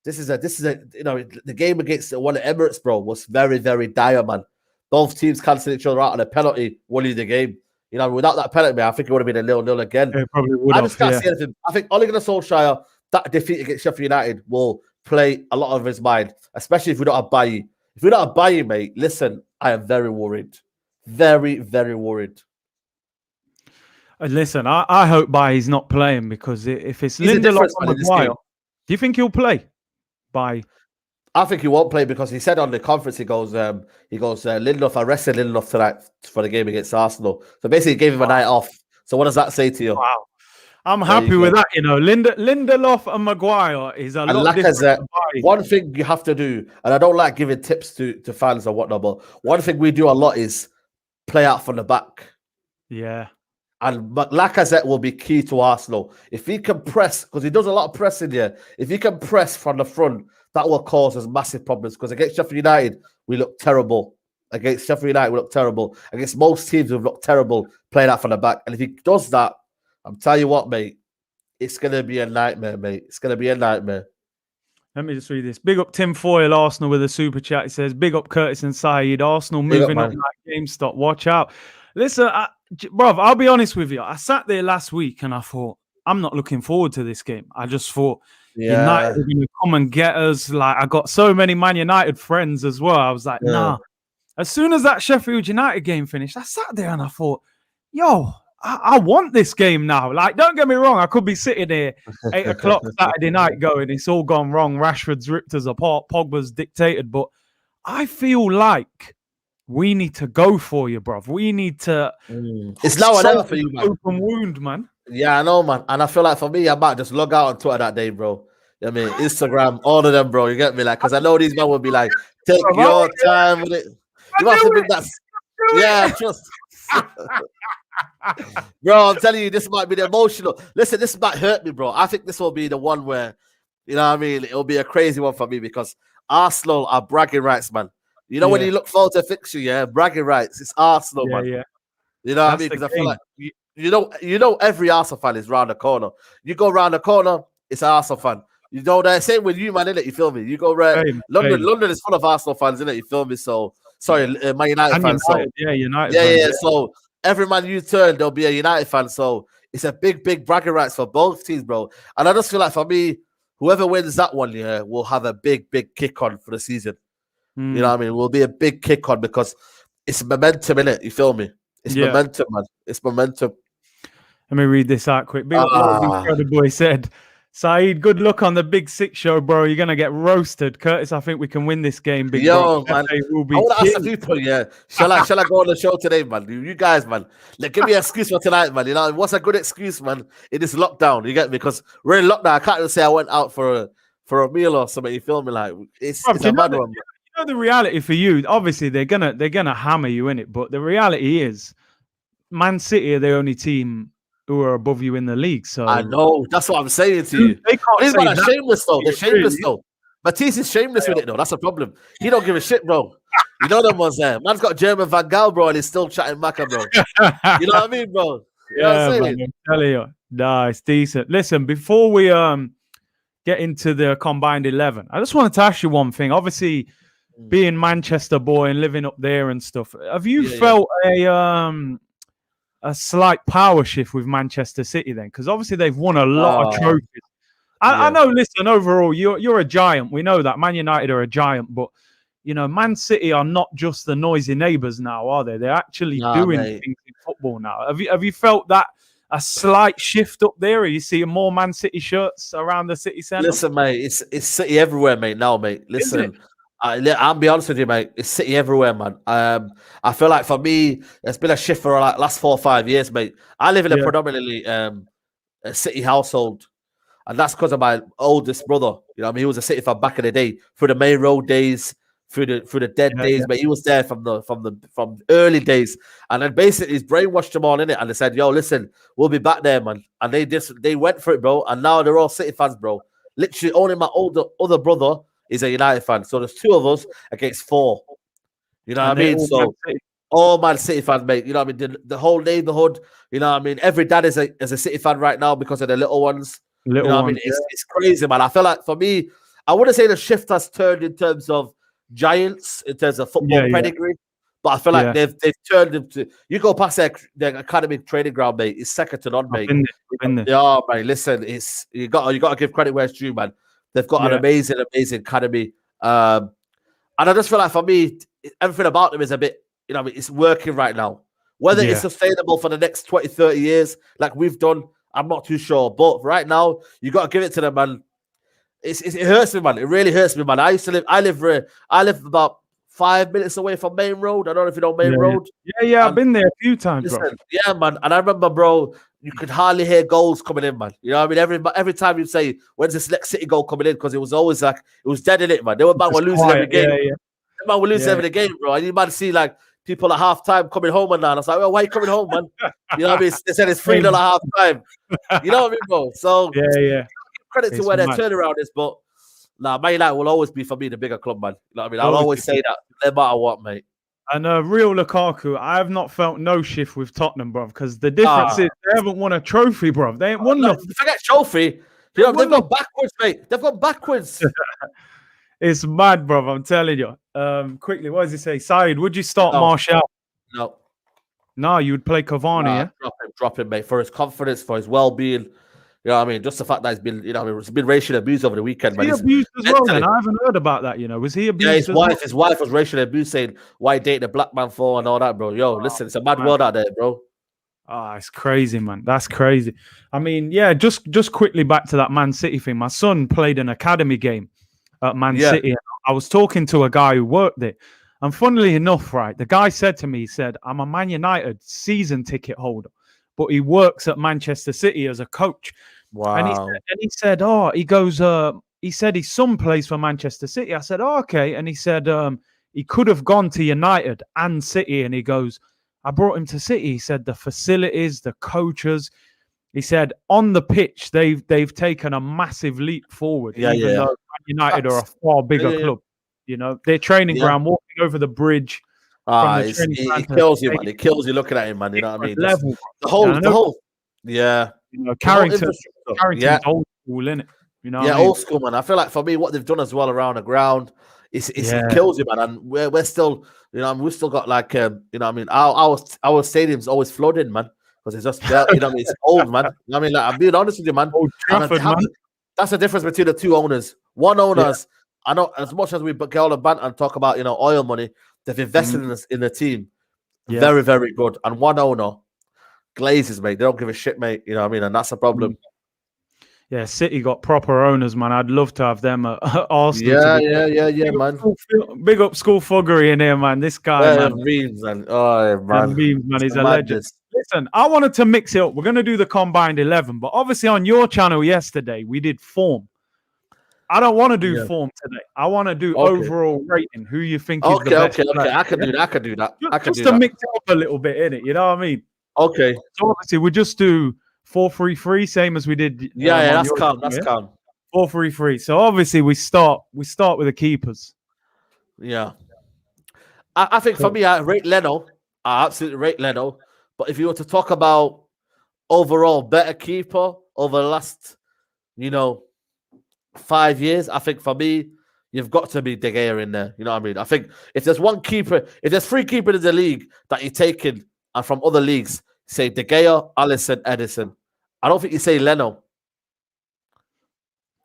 this is a you know, the game against one of Emirates, bro, was very, very dire, man. Both teams cancelling each other out, and a penalty won you the game. You know, without that penalty, man, I think it would have been a 0-0 again. It probably would I just can't see anything. I think Ole Gunnar Solskjaer, that defeat against Sheffield United will play a lot of his mind, especially if we don't have Bailly. If we don't have Bailly, mate, listen, I am very worried. Very, very worried. Listen, I hope Bailly's not playing, because if it's Lindelof and Maguire, do you think he'll play? I think he won't play, because he said on the conference, he goes, Lindelof, I rested Lindelof tonight for the game against Arsenal. So basically, he gave him a night off. So what does that say to you? Wow. I'm happy with that, you know. Lindelof and Maguire is a lot different. One thing you have to do, and I don't like giving tips to fans or whatnot, but one thing we do a lot is play out from the back. Yeah. And Lacazette will be key to Arsenal. If he can press, because he does a lot of pressing here, if he can press from the front, that will cause us massive problems. Because against Sheffield United, we look terrible. Against most teams, we've looked terrible playing out from the back. And if he does that, I'm telling you what, mate, it's going to be a nightmare, mate. It's going to be a nightmare. Let me just read this. Big up Tim Foyle, Arsenal with a super chat. He says, big up Curtis and Saeed. Arsenal moving up like GameStop. Watch out. Listen, bruv, I'll be honest with you. I sat there last week and I thought, I'm not looking forward to this game. I just thought United are going to come and get us. Like, I got so many Man United friends as well. I was like, nah. As soon as that Sheffield United game finished, I sat there and I thought, yo, I want this game now. Like, don't get me wrong. I could be sitting here 8 o'clock Saturday night going, it's all gone wrong. Rashford's ripped us apart. Pogba's dictated. But I feel like we need to go for you, bruv. We need to. It's now or never for you, man. Open wound, man. Yeah, I know, man. And I feel like for me, I might just log out on Twitter that day, bro. You know what I mean? Instagram, all of them, bro. You get me? Like, because I know these men will be like, take your time with it. You have to bring that. Yeah, trust. Bro, I'm telling you, this might be the emotional. Listen, this might hurt me, bro. I think this will be the one where, you know what I mean? It'll be a crazy one for me because Arsenal are bragging rights, man. You know, when you look forward to fixture, bragging rights. It's Arsenal, man. Yeah. You know what I mean? Because I feel like, you know, every Arsenal fan is round the corner. You go round the corner, it's an Arsenal fan. You know that same with you, man, innit? You feel me? You go right. London is full of Arsenal fans, innit? You feel me? So sorry, Man United fans. United. Yeah. So every man you turn, there'll be a United fan. So it's a big bragging rights for both teams, bro. And I just feel like for me, whoever wins that one, will have a big kick on for the season. You know what I mean? Will be a big kick on because it's momentum, innit? You feel me? It's momentum, man. It's momentum. Let me read this out quick. Big up boy said, Saeed, good luck on the Big Six show, bro. You're going to get roasted. Curtis, I think we can win this game. Big Yo, man. I want to ask the people, Shall I go on the show today, man? You guys, man. Like, give me an excuse for tonight, man. You know, what's a good excuse, man, in this lockdown? You get me? Because we're in lockdown. I can't even say I went out for a meal or something. You feel me? Like, it's a mad one, man. You know the reality for you, obviously, they're gonna hammer you in it. But the reality is, Man City are the only team who are above you in the league. So I know. That's what I'm saying to you. They can't say that. Shameless, though. They're shameless, though. Matisse is shameless with it, though. That's the problem. He don't give a shit, bro. You know them ones there. Man's got German Van Gaal, bro, and he's still chatting Macca, bro. You know what I mean, bro? You know what I'm saying? Man, I'm telling you. Nah, it's decent. Listen, before we get into the combined 11, I just wanted to ask you one thing. Obviously, being Manchester boy and living up there and stuff, have you felt a slight power shift with Manchester City then? Because obviously they've won a lot of trophies. I know, listen, overall, you're a giant. We know that. Man United are a giant, but, you know, Man City are not just the noisy neighbours now, are they? They're actually doing things in football now. Have you felt that a slight shift up there? Are you seeing more Man City shirts around the city centre? Listen, mate, it's City everywhere, mate, now, mate. Listen, I'll be honest with you, mate. It's City everywhere, man. I feel like for me, there's been a shift for like last 4 or 5 years, mate. I live in a predominantly a City household, and that's because of my oldest brother. You know, I mean, he was a City fan back in the day, through the main road days, through the dead days, but he was there from early days, and then basically he's brainwashed them all in it, and they said, "Yo, listen, we'll be back there, man." And they went for it, bro, and now they're all City fans, bro. Literally, only my other brother is a United fan. So there's 2 of us against 4. You know what I mean? So all Man City fans, mate. You know what I mean? The whole neighborhood, you know what I mean? Every dad is a City fan right now because of the little ones. You know what I mean? It's crazy, man. I feel like for me, I wouldn't say the shift has turned in terms of giants, in terms of football pedigree. But I feel like they've turned them to. You go past their academic training ground, mate. It's second to none, mate. Yeah, mate. Listen, it's you got to give credit where it's due, man. They've got an amazing academy. And I just feel like for me, everything about them is a bit, you know, it's working right now. Whether it's sustainable for the next 20, 30 years, like we've done, I'm not too sure. But right now, you got to give it to them, man. It hurts me, man. It really hurts me, man. I live about 5 minutes away from Main Road. I don't know if you know Main Road. Yeah, I've been there a few times, bro. Yeah, man. And I remember, bro, you could hardly hear goals coming in, man. You know what I mean? Every time you say, when's this next City goal coming in? Because it was always like, it was dead in it, man. They were losing every game. They were losing every game, bro. And you might see, like, people at half-time coming home and now. And I was like, well, why are you coming home, man? You know what I mean? They said it's 3-0 at half-time. You know what I mean, bro? So, credit to where their turnaround is, but nah, Man United will always be, for me, the bigger club, man. You know what I mean? I'll always say that, no matter what, mate. And real Lukaku, I have not felt no shift with Tottenham, bro, because the difference is they haven't won a trophy, bro. They ain't won nothing. Forget trophy. You know, they've gone backwards, mate. They've gone backwards. It's mad, bro. I'm telling you. Quickly, what does he say? Saeed, would you start Martial? No, you would play Cavani, yeah? Drop him, mate. For his confidence, for his well-being. You know what I mean? Just the fact that he's been, you know, he's been racially abused over the weekend. Was he abused as well, then? I haven't heard about that, you know. Was he abused? Yeah, his wife was racially abused, saying, why date a black man for and all that, bro. Yo, listen, it's a mad world out there, bro. It's crazy, man. That's crazy. I mean, yeah, just quickly back to that Man City thing. My son played an academy game at Man City. I was talking to a guy who worked there. And funnily enough, right, the guy said to me, he said, I'm a Man United season ticket holder, but he works at Manchester City as a coach. Wow. And he said, he said his son plays for Manchester City. I said, okay. And he said he could have gone to United and City. And he goes, I brought him to City. He said the facilities, the coaches. He said on the pitch, they've taken a massive leap forward. Even though United are a far bigger club. You know, their training ground, walking over the bridge. It kills you, man. It kills you looking at him, man. You know what I mean? Level. The whole. Yeah. You know, Carrington's old school, innit? You know, old school, man. I feel like for me, what they've done as well around the ground, it kills you, man. And we're still, you know, we've still got like, you know, what I mean, our stadium's always flooded, man, because it's just, you know, it's old, man. You know what I mean, like I'm being honest with you, man. Old Trafford, man. That's the difference between the two owners. One owner's, I know, as much as we get all the bant and talk about, you know, oil money, they've invested in the team, very, very good. And one owner. Glazes, mate. They don't give a shit, mate. You know what I mean? And that's a problem. Yeah, City got proper owners, man. I'd love to have them at Arsenal. Yeah, man. Big up school fuggery in here, man. This guy, man. Memes, man. Oh, man. Memes, man. He's a legend. Listen, I wanted to mix it up. We're going to do the combined 11, but obviously on your channel yesterday, we did form. I don't want to do form today. I want to do overall rating. Who you think is the best player. I can do that. Just to mix it up a little bit, innit? You know what I mean? Okay. So obviously we just do 4-3-3, same as we did. That's calm. That's calm. 4-3-3. So obviously we start with the keepers. Yeah. I think for me, I rate Leno. I absolutely rate Leno. But if you were to talk about overall better keeper over the last, 5 years, I think for me, you've got to be De Gea in there. You know what I mean? I think if there's three keepers in the league that you're taking and from other leagues, say De Gea, Alisson, Edison. I don't think you say Leno.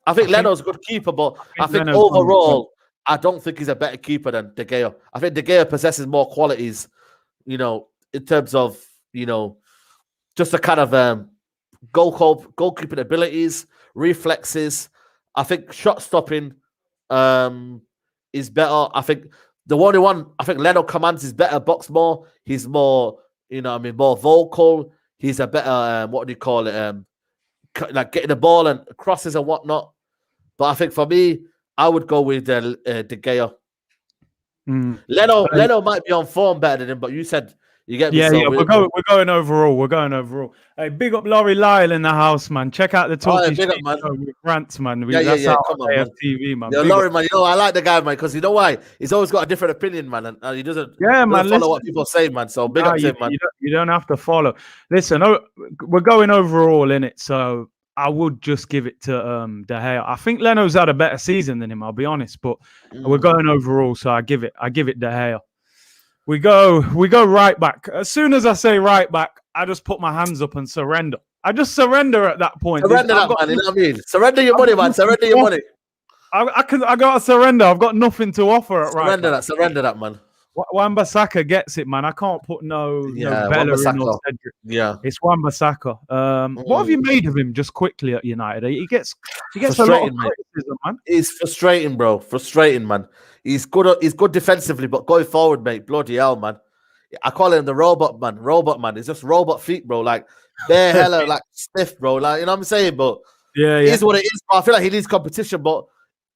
I think Leno's a good keeper, but I think overall, I don't think he's a better keeper than De Gea. I think De Gea possesses more qualities, in terms of, just the kind of goalkeeping abilities, reflexes. I think shot stopping is better. I think the only one I think Leno commands is better box more. He's more, more vocal. He's a better, what do you call it? Like getting the ball and crosses and whatnot. But I think for me, I would go with De Gea. Leno might be on form better than him, but you said you get me. We're going overall. Hey, big up Laurie Lyle in the house, man. Check out the talk. Big up, man. Rants, man. Come on, man. TV, man. Yeah, Laurie, man. I like the guy, man, because you know why? He's always got a different opinion, man, and he doesn't. Follow what people say, man. So big up to him, man. You don't have to follow. Listen, we're going overall in it, so I would just give it to De Gea. I think Leno's had a better season than him, I'll be honest, but we're going overall, so I give it De Gea. We go right back. As soon as I say right back, I just put my hands up and surrender. I just surrender at that point. Surrender that, man. You know what I mean? Surrender your money, man. Surrender your money. I got to surrender. I've got nothing to offer at right back. Surrender that, man. Wan-Bissaka gets it, man. I can't put no Bellerin or Cedric. Yeah, it's Wan-Bissaka. What have you made of him just quickly at United? He gets a lot of criticism, man. He's frustrating, bro. Frustrating, man. He's good defensively, but going forward, mate, bloody hell, man. I call him the robot man. It's just robot feet, bro. Like they're hella like stiff, bro. Like, you know what I'm saying? But it is what it is. But I feel like he needs competition. But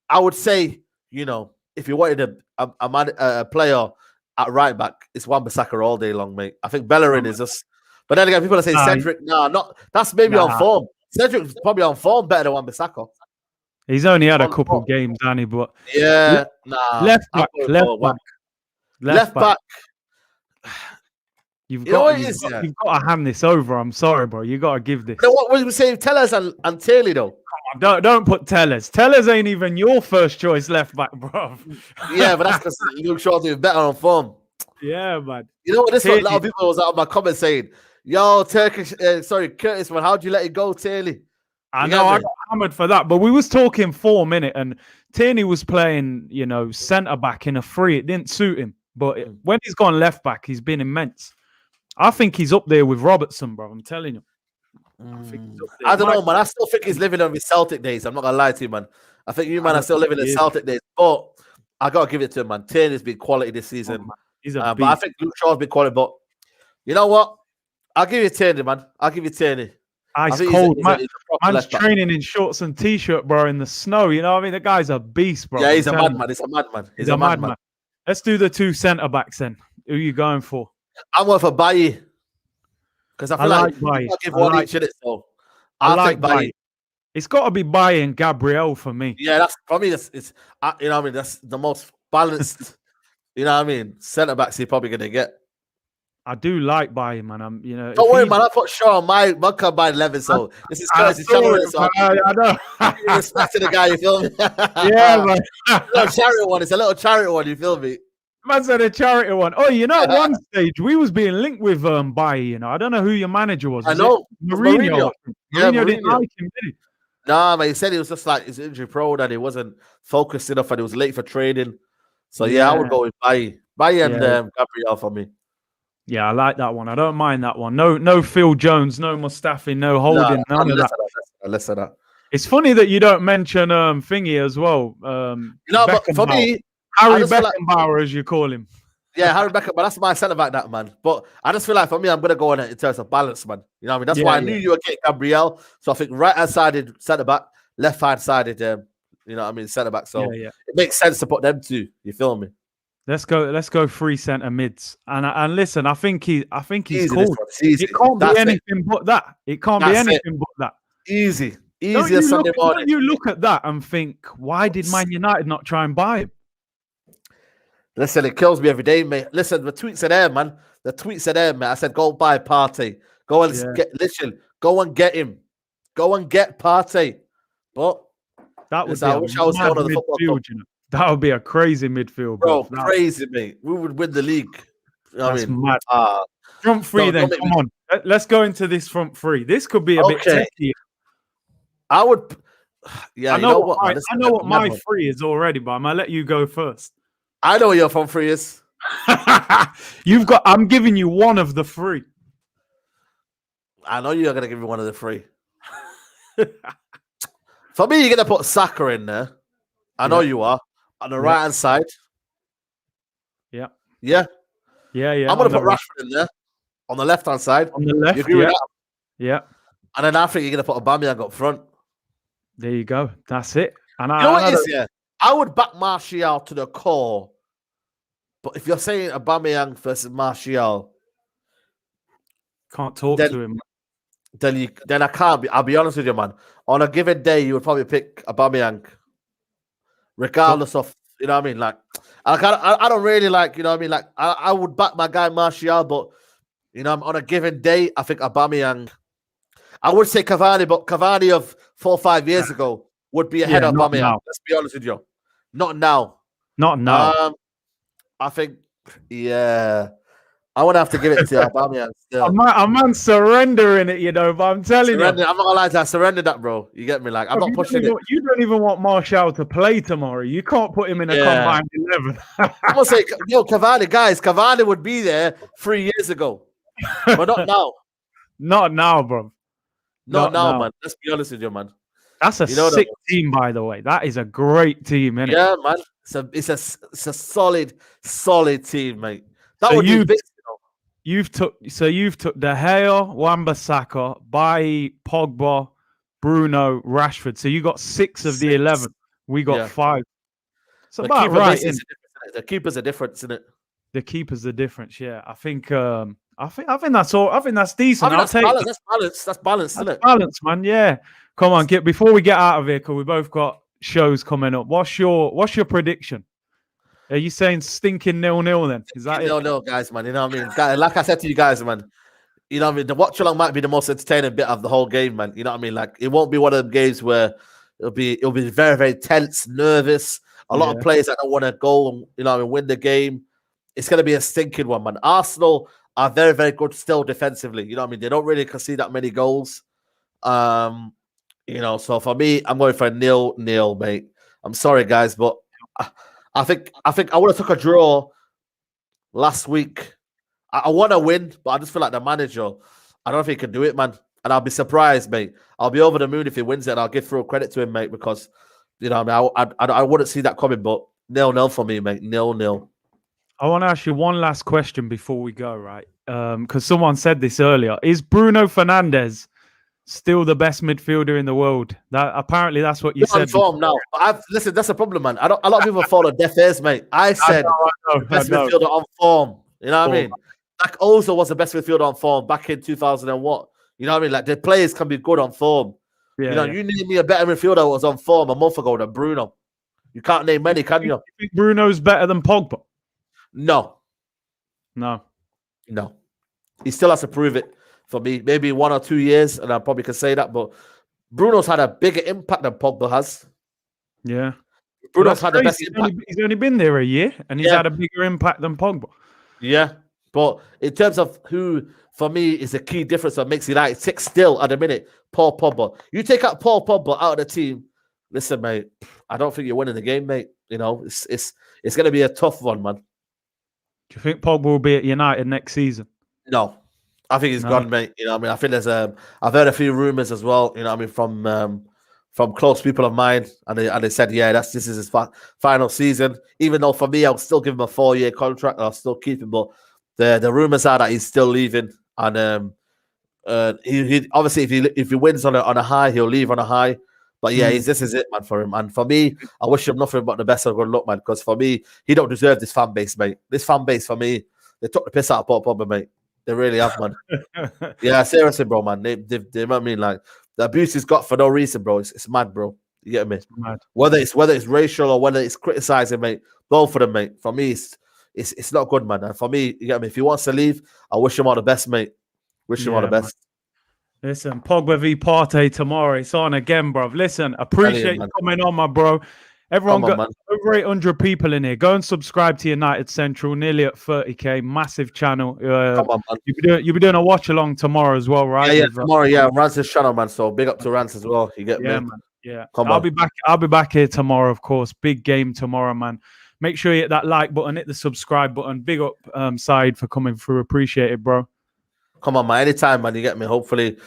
I would say, if you wanted a player at right back, it's Wan-Bissaka all day long, mate. I think Bellerin is just. But then again, people are saying Cedric. Not. That's maybe on form. Cedric's probably on form better than Wan-Bissaka. He's only had a couple of games, Danny. But left back. You've got to hand this over. I'm sorry, bro. You got to give this. What was we saying? Tell us and Taylor though. don't put Tellers. Tellers ain't even your first choice left back, bro. Yeah, but that's because Luke Shaw's doing better on form. Yeah, man. You know what? This one, a lot of people was out of my comments saying, "Yo, Curtis, man, how'd you let it go, Taylor?" I know I got hammered for that, but we was talking form in it, and Tierney was playing, centre back in a free. It didn't suit him, but when he's gone left back, he's been immense. I think he's up there with Robertson, bro. I'm telling you. I don't know, man. I still think he's living on his Celtic days. I'm not gonna lie to you, man. I think you, man, are still living in Celtic days. But I gotta give it to him, man. Tierney's been quality this season. He's a but I think Luke Shaw's been quality. But you know what? I'll give you Tierney, man. I'll give you Tierney. Ice cold, man's training in shorts and t-shirt, bro, in the snow. You know what I mean? The guy's a beast, bro. Yeah, he's a madman. He's a madman. He's a madman. Let's do the two centre backs then. Who are you going for? I'm going for Bailly. Because I feel like Bailly. I'll give one each in it, so I like Bailly. It's got to be Bailly and Gabriel for me. Yeah, that's for me. It's you know what I mean. That's the most balanced. You know what I mean. Centre backs you're probably gonna get. I do like Bailly, man. Don't worry, man. I put Shaw on my combined 11, so this is crazy. I know. Respect to the guy, you feel me? Yeah, man. It's a little charity one, you feel me? Man said a charity one. Oh, at one stage we was being linked with Bailly. I don't know who your manager was. I know. Mourinho. Mourinho didn't like him, did he? Nah, man. He said he was just like he's injury prone and he wasn't focused enough and he was late for training. So yeah, I would go with Bailly and Gabriel for me. Yeah, I like that one. I don't mind that one. No Phil Jones, no Mustafi, no Holding, none of that. Less of that. It's funny that you don't mention Thingy as well. But for me, Harry Beckenbauer, as you call him. Yeah, Harry Beckenbauer. That's my centre back, that man. But I just feel like for me, I'm gonna go on it in terms of balance, man. You know what I mean? That's why I knew you were getting Gabriel. So I think right hand sided centre back, left hand sided, you know what I mean, centre back. So it makes sense to put them two. You feel me? Let's go 3 centre mids. And listen, I think he's cool. It can't be anything but that. It can't be anything but that. Easy as Sunday morning. You look at that and think, why did Man United not try and buy him? Listen, it kills me every day, mate. Listen, the tweets are there, man. The tweets are there, man. I said, go buy Partey. Go and go and get him. Go and get Partey. But that would I wish I was going to the football club. That would be a crazy midfield, bro. Crazy, mate. We would win the league. You know That's mad. Front three, then. Come on. Let's go into this front three. This could be a bit techy. I would. Yeah, I know what my three is already, but I'm gonna let you go first. I know what your front three is. I'm giving you one of the three. I know you're gonna give me one of the three. For me, you're gonna put Saka in there. I know you are. On the right hand side. Yeah. Yeah. I'm gonna put Rashford in there. On the left hand side. On the left. You agree with that? Yeah. And then I think you're gonna put Aubameyang up front. There you go. That's it. And you know what it is, yeah? I would back Martial to the core. But if you're saying Aubameyang versus Martial, can't talk to him. Then I can't be. I'll be honest with you, man. On a given day, you would probably pick Aubameyang. Regardless of, you know what I mean? Like, I don't really like, you know what I mean? Like, I would back my guy Martial, but, you know, on a given day, I think Aubameyang. I would say Cavani, but Cavani of 4 or 5 years ago would be ahead of Aubameyang. Now. Let's be honest with you. Not now. Not now. I think, I would have to give it to Aubameyang still. I'm surrendering it, but I'm telling you. I'm not gonna lie to you, I surrendered that, bro. You get me? Like, I'm not pushing it. You don't even want Martial to play tomorrow. You can't put him in a combined 11. I'm gonna say, Cavani would be there 3 years ago, but not now. Not now, bro. Not now, man. Let's be honest with you, man. That's a sick team, by the way. That is a great team, isn't it? Yeah, man. It's a solid team, mate. That would be big. You've took De Gea, Wan-Bissaka, Bailly, Pogba, Bruno, Rashford. So you got 6 of the 11. We got 5. It's about right. The keepers are different, isn't it? The keepers are different. Yeah, I think that's all. I think that's decent. That's balance. That's balance, isn't it? Balance, man. Yeah. Come on, before we get out of here, because we both got shows coming up. What's your prediction? Are you saying stinking 0-0 then? Is that 0-0, guys, man? You know what I mean? Like I said to you guys, man, you know what I mean? The watch along might be the most entertaining bit of the whole game, man. You know what I mean? Like, it won't be one of them games where, it'll be very, very tense, nervous. A lot of players that don't want to go and win the game. It's going to be a stinking one, man. Arsenal are very, very good still defensively. You know what I mean? They don't really concede that many goals. So for me, I'm going for a 0-0, mate. I'm sorry, guys, but I think I would have took a draw last week. I want to win, but I just feel like the manager, I don't know if he can do it, man. And I'll be surprised, mate. I'll be over the moon if he wins it, and I'll give full credit to him, mate, because, I wouldn't see that coming, but 0-0 for me, mate. 0-0. I want to ask you one last question before we go, right? Because someone said this earlier. Is Bruno Fernandez still the best midfielder in the world? Apparently that's what you said. On form now. Listen, that's a problem, man. A lot of people follow deaf ears, mate. I said best midfielder on form. You know what I mean? Like Ozil was the best midfielder on form back in 2000 and what? You know what I mean? Like the players can be good on form. You need me a better midfielder that was on form a month ago than Bruno. You can't name many, can you? You think Bruno's better than Pogba? No. He still has to prove it for me. Maybe 1 or 2 years, and I probably can say that. But Bruno's had a bigger impact than Pogba has. Yeah. Bruno's had the best impact. He's only been there a year, and he's had a bigger impact than Pogba. Yeah. But in terms of who, for me, is the key difference that makes United tick still at the minute, Paul Pogba. You take out Paul Pogba out of the team, listen, mate, I don't think you're winning the game, mate. It's going to be a tough one, man. Do you think Pogba will be at United next season? No. I think he's gone, mate. I think there's I've heard a few rumors as well, from close people of mine, and they said, this is his final season. Even though for me, I'll still give him a 4-year contract, and I'll still keep him, but the rumors are that he's still leaving, and he obviously if he wins on a high, he'll leave on a high. But this is it, man, for him. And for me, I wish him nothing but the best of good luck, man. Because for me, he don't deserve this fan base, mate. This fan base for me, they took the piss out of Paul Pogba, mate. They really have, man. Yeah, seriously, bro, man. They know what I mean, like the abuse he's got for no reason, bro. It's mad, bro. You get me? Mad. Whether it's racial or whether it's criticizing, mate. Both of them, mate. For me, it's not good, man. And for me, you get me? If he wants to leave, I wish him all the best, mate. Wish him all the best. Man. Listen, Pogba v Partey tomorrow. It's on again, bro. Listen, appreciate you coming on, my bro. Everyone got over 800 people in here. Go and subscribe to United Central, nearly at 30k. Massive channel. Come on, man. You'll be doing a watch along tomorrow as well, right? Yeah, tomorrow, Rance's channel, man. So big up to Rance as well. You get me? Man. Yeah. I'll be back here tomorrow, of course. Big game tomorrow, man. Make sure you hit that like button, hit the subscribe button. Big up, Saeed, for coming through. Appreciate it, bro. Come on, man. Anytime, man. You get me? Hopefully,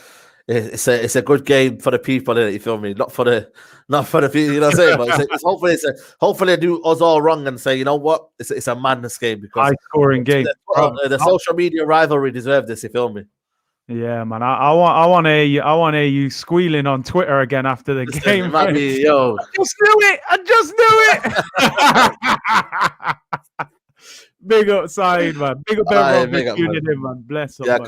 it's a good game for the people. Innit? You feel me? Not for the people. You know what I'm saying? But hopefully they do us all wrong and say, you know what? It's a madness game because high-scoring game. The social media rivalry deserve this. You feel me? Yeah, man. I want to hear you squealing on Twitter again after the game. I just knew it. Big up, Saeed, man. Big up, everyone. Big up, man. Bless up, man.